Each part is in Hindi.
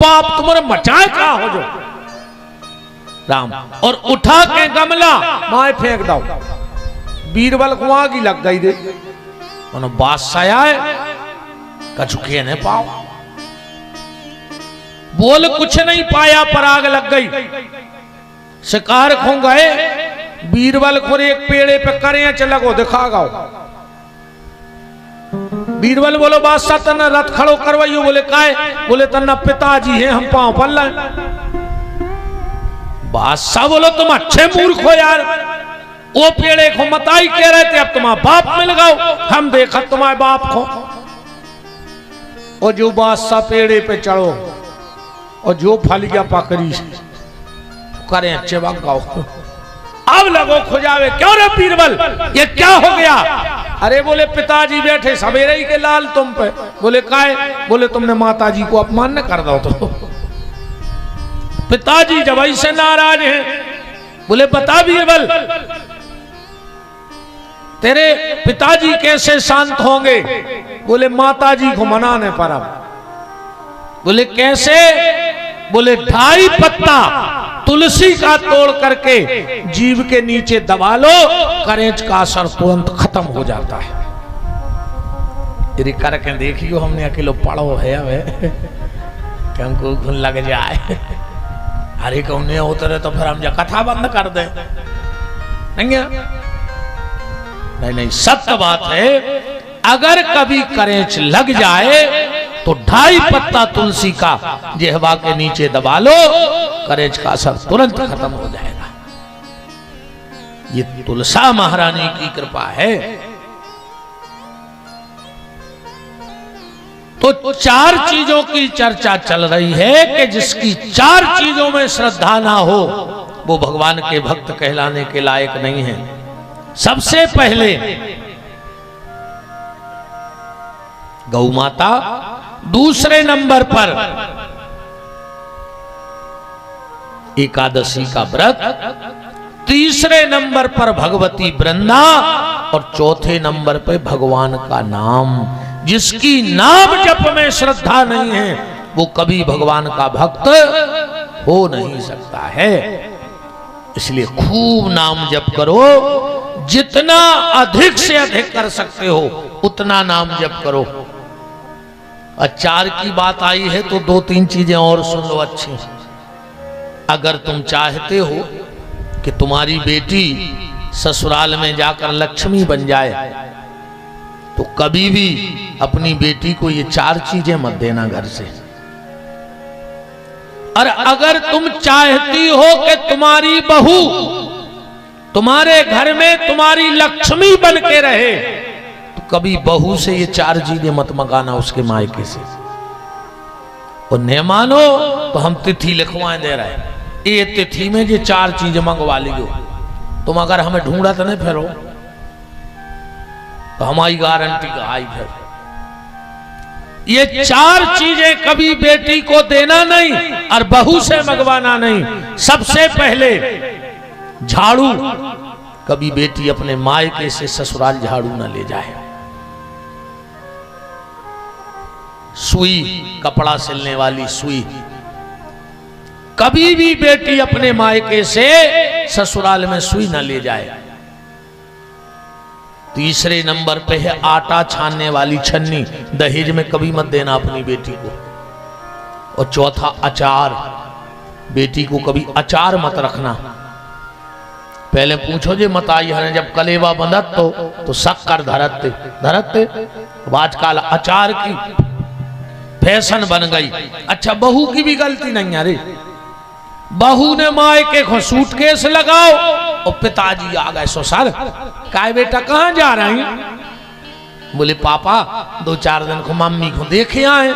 पाप तुम्हारे मचाए क्या हो जो राम। और उठा के गमला माए फेंक दो। बीरबल को आगी लग गई दे बादशाह आए कछुके ने पाओ बोल कुछ नहीं पाया पर आग लग गई। शिकार खो गए बीरबल को एक पेड़े पे करे चलगो दिखा गाओ। बीरबल बोलो बादशाह तना रथ खड़ो करवाइयो। बोले काहे? बोले तना पिताजी हैं हम पांव पर लाए। बादशाह बोलो तुम अच्छे मूर्ख हो यार, वो पेड़े को मताई कह रहे थे अब तुम्हारा बाप मिल गओ, हम देखा तुम्हारे बाप को। और जो बादशाह पेड़े पे चढ़ो और जो फल गया पकड़ी करें अच्छे वक्त गाओ। अब लगो खुजावे क्यों रे बीरबल ये क्या हो गया? अरे बोले पिताजी बैठे सवेरे ही के लाल तुम पे। बोले काहे? बोले तुमने माताजी को अपमान न कर दो तो पिताजी जब ऐसे नाराज हैं। बोले बता बीरबल तेरे पिताजी कैसे शांत होंगे? बोले माताजी को मनाने पर। अब बोले कैसे? बोले 2.5 पत्ता तुलसी का तोड़ करके जीभ के नीचे दबा लो, करेंच का असर तुरंत खत्म हो जाता है। करके देखियो हमने अकेलो पढ़ो है कि हमको घुन लग जाए। अरे कौन उतरे तो फिर हम जा कथा बंद कर दे। नहीं सत्य बात है। अगर कभी करेंच लग जाए तो 2.5 पत्ता तुलसी का जेहवा के नीचे दबा लो, करेंच का असर तुरंत खत्म हो जाएगा। ये तुलसा महारानी की कृपा है। तो 4 चीजों की चर्चा चल रही है कि जिसकी 4 चीजों में श्रद्धा ना हो वो भगवान के भक्त कहलाने के लायक नहीं है। सबसे पहले गौ माता, दूसरे नंबर पर एकादशी का व्रत, तीसरे नंबर पर भगवती वृंदा और चौथे नंबर पर भगवान का नाम। जिसकी नाम जप में श्रद्धा नहीं है वो कभी भगवान का भक्त हो नहीं सकता है। इसलिए खूब नाम जप करो, जितना अधिक से अधिक कर सकते हो उतना नाम जप करो। अचार की बात आई है तो 2-3 चीजें और सुन लो अच्छी। अगर तुम चाहते हो कि तुम्हारी बेटी ससुराल में जाकर लक्ष्मी बन जाए तो कभी भी अपनी बेटी को ये 4 चीजें मत देना घर से। और अगर तुम चाहती हो कि तुम्हारी बहू तुम्हारे घर में तुम्हारी लक्ष्मी बन के रहे तो कभी बहू से ये 4 चीजें मत मंगाना उसके मायके से। और न मानो तो हम तिथि लिखवाएं दे रहे हैं, ये तिथि में ये 4 चीजें मंगवा लियो। तुम अगर हमें ढूंढा तो नहीं फिरो तो हमारी गारंटी का आई फिर। ये 4 चीजें कभी बेटी को देना नहीं और बहू से मंगवाना नहीं। सबसे पहले झाड़ू, कभी बेटी अपने मायके से ससुराल झाड़ू ना ले जाए। सुई, कपड़ा सिलने वाली सुई, कभी भी बेटी अपने मायके से ससुराल में सुई ना ले जाए। तीसरे नंबर पे है आटा छानने वाली छन्नी, दहेज में कभी मत देना अपनी बेटी को। और चौथा अचार, बेटी को कभी अचार मत रखना। पहले पूछो जे मत आई है जब कलेवा बंधत तो शक्कर धरते धरते। आजकल अचार की फैशन बन गई। अच्छा बहू की भी गलती नहीं है रे। बहू ने मायके को सूटकेस लगाओ और पिताजी आ गए ससुर। काय बेटा कहाँ जा रहे हैं? बोले पापा 2-4 दिन को मम्मी को देखे आए।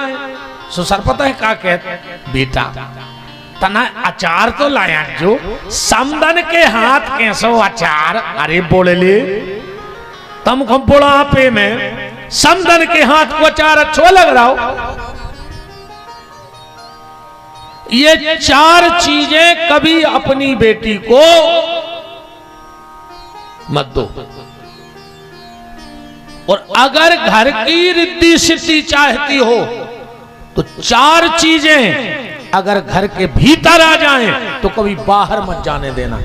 ससुर पता है क्या कहते? बेटा तना अचार तो लाया जो समदन के हाथ कैसो अचार। अरे बोले ले तुमको बुढ़ापे में समदन के हाथ को अचार अच्छा लग रहा हो? ये 4 चीजें कभी अपनी बेटी को मत दो। और अगर घर की रिद्धि सिद्धि चाहती हो तो 4 चीजें अगर घर के भीतर आ जाएं तो कभी बाहर मत जाने देना।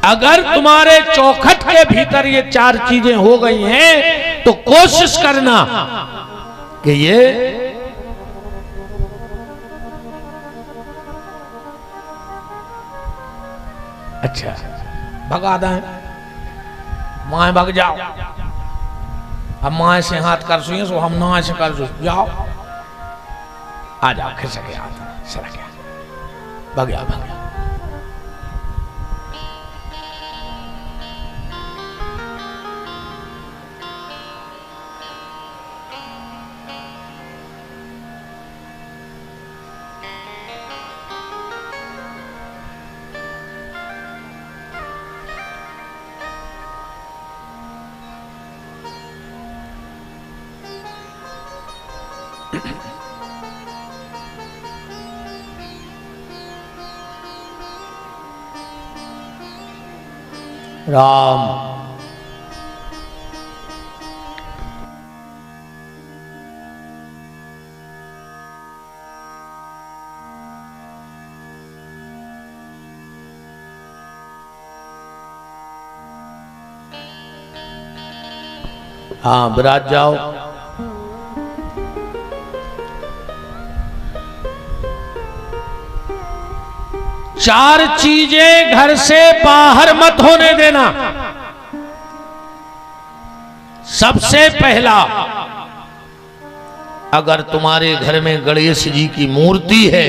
अगर तुम्हारे चौखट के भीतर ये 4 चीजें हो गई हैं तो कोशिश करना कि ये अच्छा भगा दें। माए भग जाओ, अब माए से हाथ कर सुइए सो हम ना से कर जाओ, आ जाओ, खिसक गया सरक गया, भग गया भग गया। राम हाँ विराज जाओ। चार चीजें घर से बाहर मत होने देना। सबसे पहला, अगर तुम्हारे घर में गणेश जी की मूर्ति है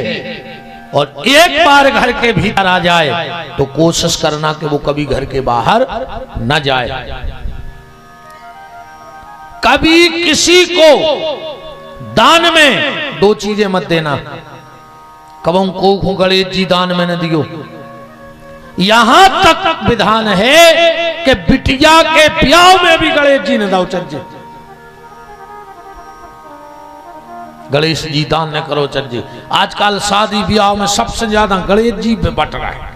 और एक बार घर के भीतर आ जाए तो कोशिश करना कि वो कभी घर के बाहर न जाए। कभी किसी को दान में 2 चीजें मत देना। कबों को गणेश जी दान में न दियो। यहां तक विधान है कि बिटिया के ब्याह में भी गणेश जी ने दाव चज्जे। गणेश जी दान न करो चज्जे। आजकल शादी ब्याह में सबसे ज्यादा गणेश जी पे बट रहा है।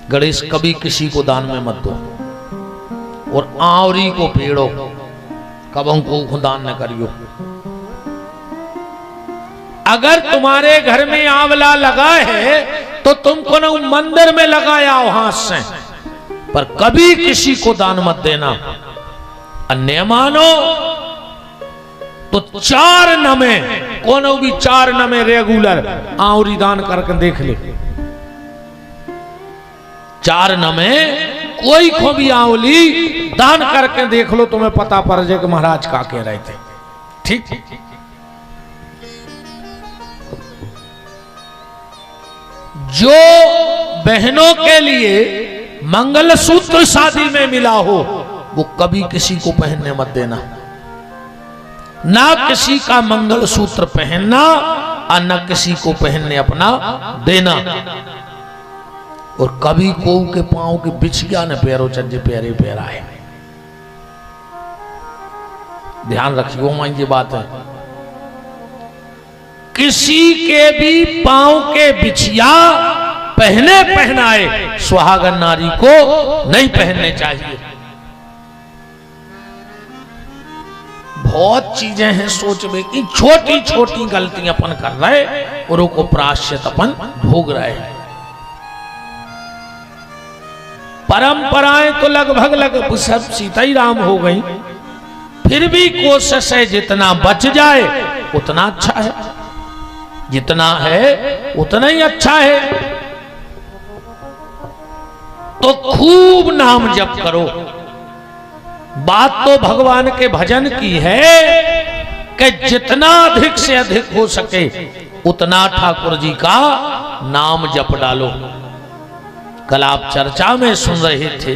गणेश कभी किसी को दान में मत दो। और आवरी को पेड़ो, कबों को दान न करियो। अगर तुम्हारे घर में आंवला लगा है तो तुमको न मंदिर में लगाया हो हाथ से, पर कभी किसी को दान मत देना। अन्य मानो तो 4 नमे, कोनो भी 4 नमे रेगुलर आवरी दान करके देख ले। 4 नमे कोई को भी आवली दान करके देख लो, तुम्हें पता पड़ जाए कि महाराज का कह रहे थे। ठीक। जो बहनों के लिए मंगलसूत्र शादी में मिला हो वो कभी किसी को पहनने मत देना। ना किसी का मंगलसूत्र पहनना और न किसी को पहनने अपना देना। और कभी को के पांव के बिछिया न पैरों चज्जे पैरे पैरा है। ध्यान रखियो मां ये बात है। किसी के भी पांव के बिछिया पहनाए सुहागन नारी को नहीं पहनने चाहिए। बहुत चीजें हैं सोच में कि छोटी छोटी गलतियां अपन कर रहे और उनको प्रायश्चित अपन भोग रहे हैं। परंपराएं तो लगभग सब सीता ही राम हो गई। फिर भी कोशिश है जितना बच जाए उतना अच्छा है, जितना है उतना ही अच्छा है। तो खूब नाम जप करो। बात तो भगवान के भजन की है कि जितना अधिक से अधिक हो सके उतना ठाकुर जी का नाम जप डालो। कल आप चर्चा में सुन रहे थे,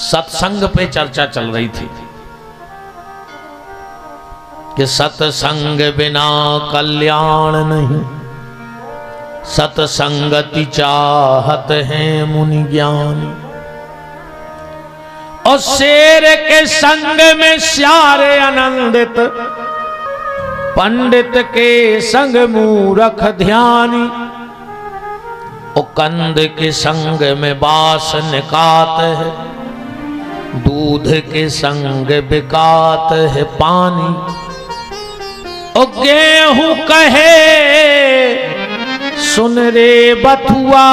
सत्संग पे चर्चा चल रही थी कि सत्संग बिना कल्याण नहीं, सत्संगति चाहत है मुनि ज्ञानी। और शेर के संग में स्यारे आनंदित, पंडित के संग मूर्ख ध्यानी। और कंद के संग में बास निकात है, दूध के संग बिकात है पानी। ओ गेहूं कहे सुन रे बथुआ,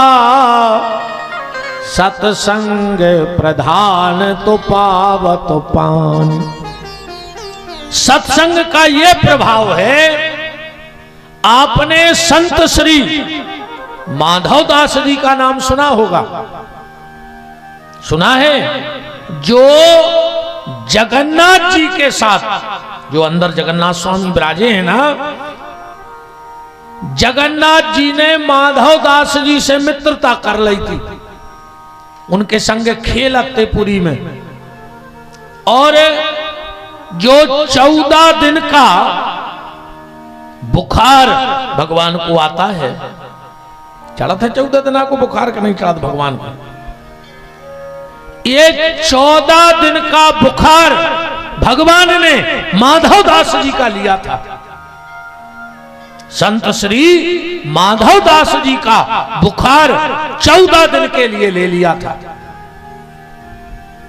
सत्संग प्रधान तो पावत पानी। सत्संग का ये प्रभाव है, आपने संत श्री माधव दास जी का नाम सुना होगा, सुना है? जो जगन्नाथ जी के साथ, जो अंदर जगन्नाथ स्वामी विराजे हैं ना, जगन्नाथ जी ने माधव दास जी से मित्रता कर ली थी, उनके संग खेलते पुरी में। और जो 14 दिन का बुखार भगवान को आता है, चढ़ा था 14 दिन को बुखार का, नहीं चढ़ा भगवान को। ये 14 दिन का बुखार भगवान ने माधव दास जी का लिया था। संत श्री माधव दास जी का बुखार 14 दिन के लिए ले लिया था।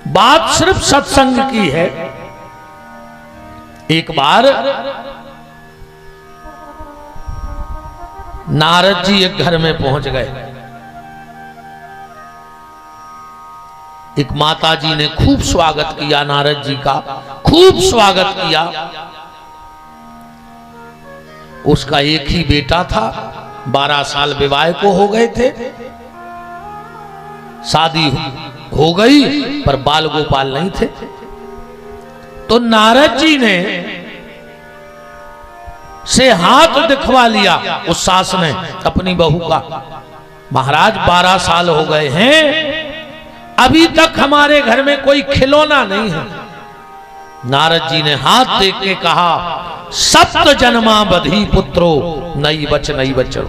बात सिर्फ सत्संग की है। एक बार नारद जी एक घर में पहुंच गए। एक माता जी ने खूब स्वागत किया नारद जी का, खूब स्वागत किया। उसका एक ही बेटा था, 12 साल विवाह को हो गए थे, शादी हो गई पर बाल गोपाल नहीं थे। तो नारद जी ने से हाथ दिखवा लिया उस सास ने अपनी बहू का, महाराज 12 साल हो गए हैं, अभी तक हमारे घर में कोई खिलौना नहीं है। नारद जी ने हाथ देख के कहा, सप्त जन्मा बधी पुत्रो नई बचो।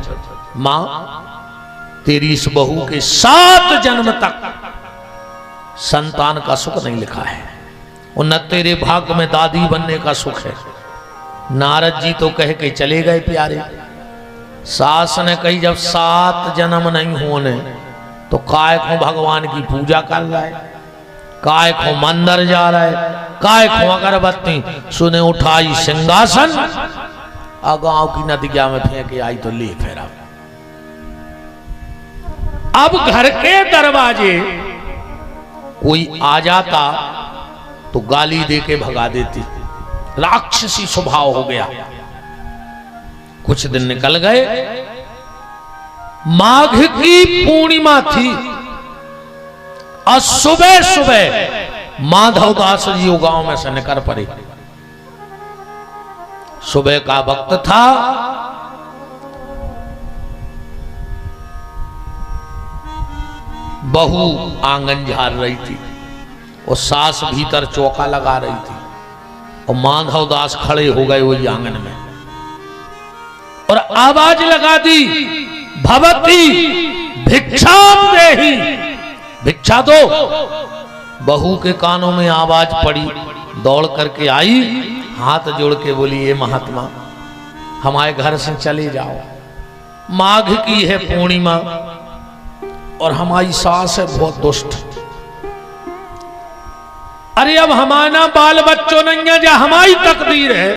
मां, तेरी इस बहू के 7 जन्म तक संतान का सुख नहीं लिखा है, और न तेरे भाग्य में दादी बनने का सुख है। नारद जी तो कह के चले गए प्यारे। सास ने कही, जब 7 जन्म नहीं होने तो काय को भगवान की पूजा कर रहा है, काय को मंदिर जा रहा है, काय को अगरबत्ती सुने उठाई सिंहासन, गांव की नदिया में फेंके आई तो ले फेरा। अब घर के दरवाजे कोई आ जाता तो गाली दे के भगा देती, राक्षसी स्वभाव हो गया। कुछ दिन निकल गए, माघ की पूर्णिमा थी, और सुबह सुबह माधव दास जी गांव में से निकल पड़े। सुबह का वक्त था, बहू आंगन झाड़ रही थी और सास भीतर चौका लगा रही थी, और माधव दास खड़े हो गए वही आंगन में और आवाज लगा दी, भवती भिक्षाम देहि, भिक्षा दो। बहू के कानों में आवाज पड़ी, दौड़ करके आई, हाथ जोड़ के बोली, ये महात्मा हमारे घर से चले जाओ, माघ की है पूर्णिमा और हमारी सास है बहुत दुष्ट। अरे अब हमारा बाल बच्चों नहीं है, जो हमारी तकदीर है।